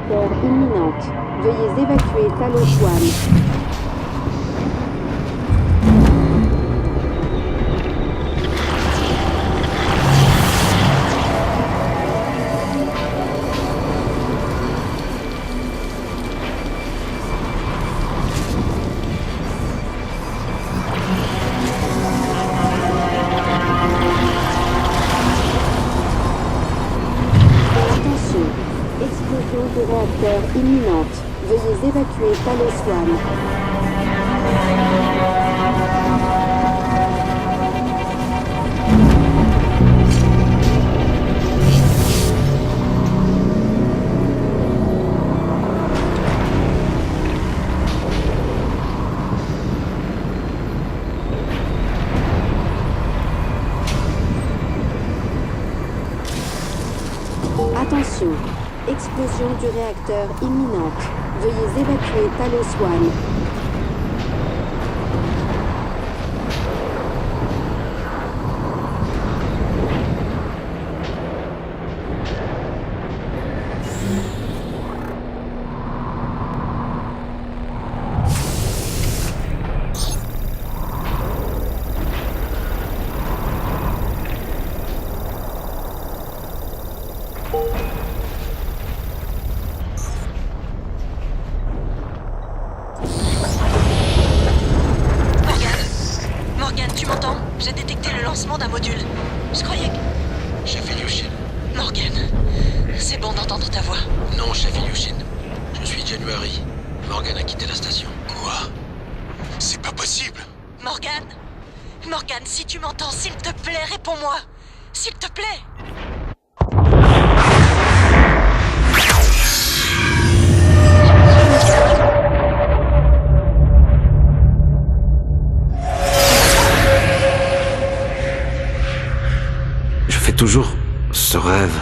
réacteur imminente. Veuillez évacuer Talos One. Explosion du réacteur imminente. Veuillez évacuer Talos One. Attention. Explosion du réacteur imminente. Veuillez évacuer Talos One. J'ai détecté le lancement d'un module. Je croyais que... Chef Ilyushin. Morgan, c'est bon d'entendre ta voix. Non, chef Ilyushin. Je suis January. Morgan a quitté la station. Quoi? C'est pas possible. Morgan, si tu m'entends, s'il te plaît, réponds-moi. S'il te plaît. Je fais toujours ce rêve.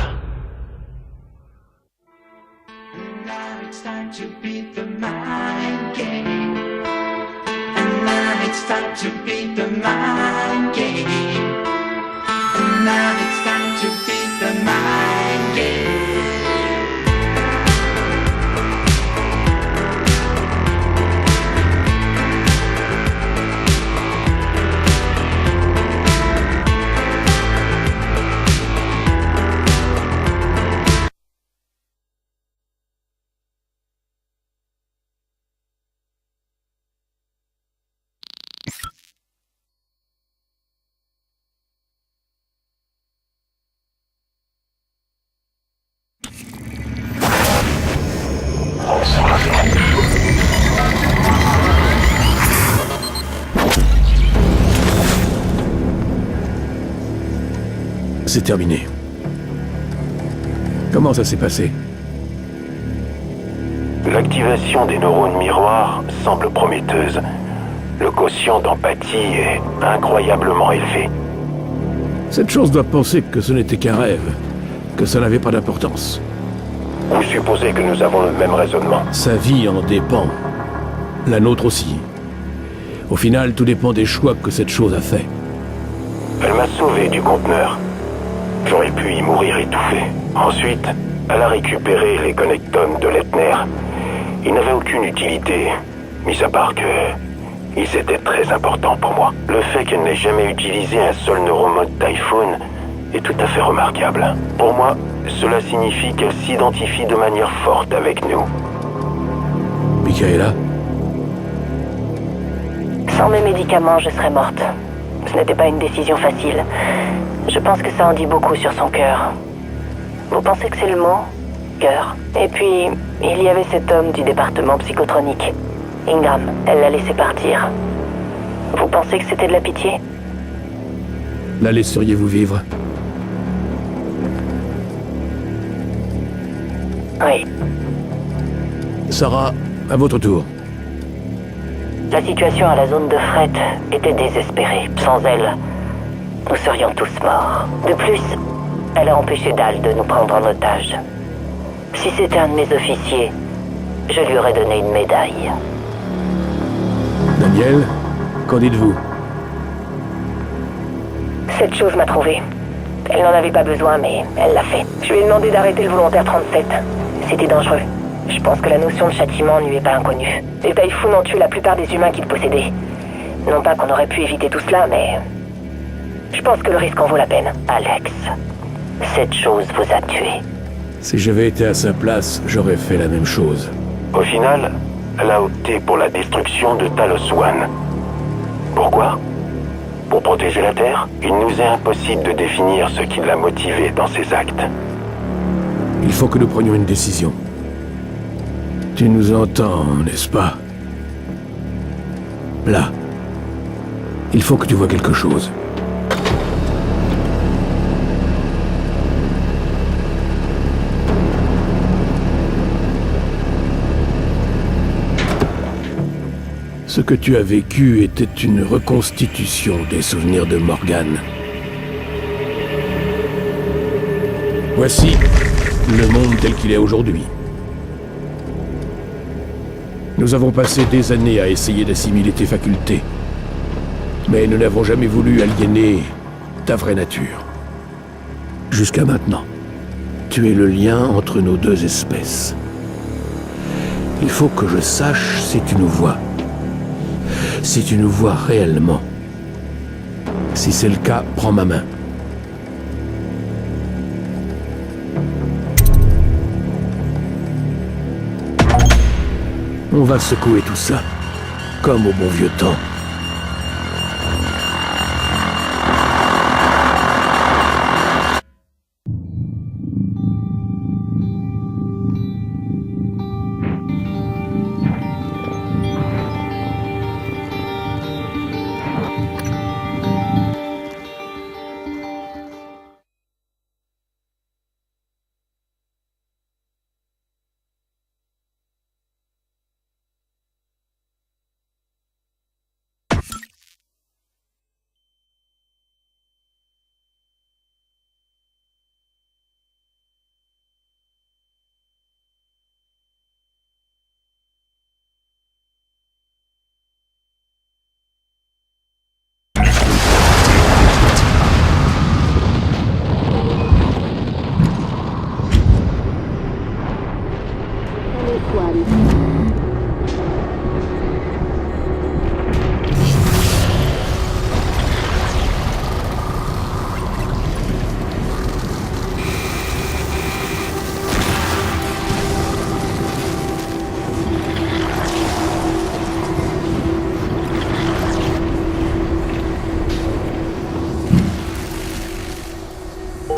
C'est terminé. Comment ça s'est passé? L'activation des neurones miroirs semble prometteuse. Le quotient d'empathie est incroyablement élevé. Cette chose doit penser que ce n'était qu'un rêve, que ça n'avait pas d'importance. Vous supposez que nous avons le même raisonnement. Sa vie en dépend. La nôtre aussi. Au final, tout dépend des choix que cette chose a fait. Elle m'a sauvé du conteneur. J'aurais pu y mourir étouffé. Ensuite, elle a récupéré les connectomes de l'Ethner. Ils n'avaient aucune utilité, mis à part que... ils étaient très importants pour moi. Le fait qu'elle n'ait jamais utilisé un seul neuromode Typhoon est tout à fait remarquable. Pour moi, cela signifie qu'elle s'identifie de manière forte avec nous. Michaela? Sans mes médicaments, je serais morte. Ce n'était pas une décision facile. Je pense que ça en dit beaucoup sur son cœur. Vous pensez que c'est le mot? Cœur. Et puis, il y avait cet homme du département psychotronique. Ingram, elle l'a laissé partir. Vous pensez que c'était de la pitié? La laisseriez-vous vivre? Oui. Sarah, à votre tour. La situation à la zone de fret était désespérée. Sans elle, nous serions tous morts. De plus, elle a empêché Dal de nous prendre en otage. Si c'était un de mes officiers, je lui aurais donné une médaille. Daniel, qu'en dites-vous? Cette chose m'a trouvé. Elle n'en avait pas besoin, mais elle l'a fait. Je lui ai demandé d'arrêter le volontaire 37. C'était dangereux. Je pense que la notion de châtiment ne lui est pas inconnue. Les Taifun ont tué la plupart des humains qu'ils possédaient. Non pas qu'on aurait pu éviter tout cela, mais... je pense que le risque en vaut la peine. Alex, cette chose vous a tué. Si j'avais été à sa place, j'aurais fait la même chose. Au final, elle a opté pour la destruction de Talos One. Pourquoi? Pour protéger la Terre? Il nous est impossible de définir ce qui l'a motivé dans ses actes. Il faut que nous prenions une décision. Tu nous entends, n'est-ce pas? Là. Il faut que tu vois quelque chose. Ce que tu as vécu était une reconstitution des souvenirs de Morgan. Voici le monde tel qu'il est aujourd'hui. Nous avons passé des années à essayer d'assimiler tes facultés. Mais nous n'avons jamais voulu aliéner ta vraie nature. Jusqu'à maintenant. Tu es le lien entre nos deux espèces. Il faut que je sache si tu nous vois. Si tu nous vois réellement. Si c'est le cas, prends ma main. On va secouer tout ça, comme au bon vieux temps.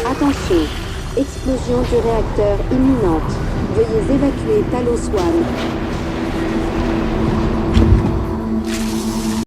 Attention, explosion du réacteur imminente. Veuillez évacuer Talos One.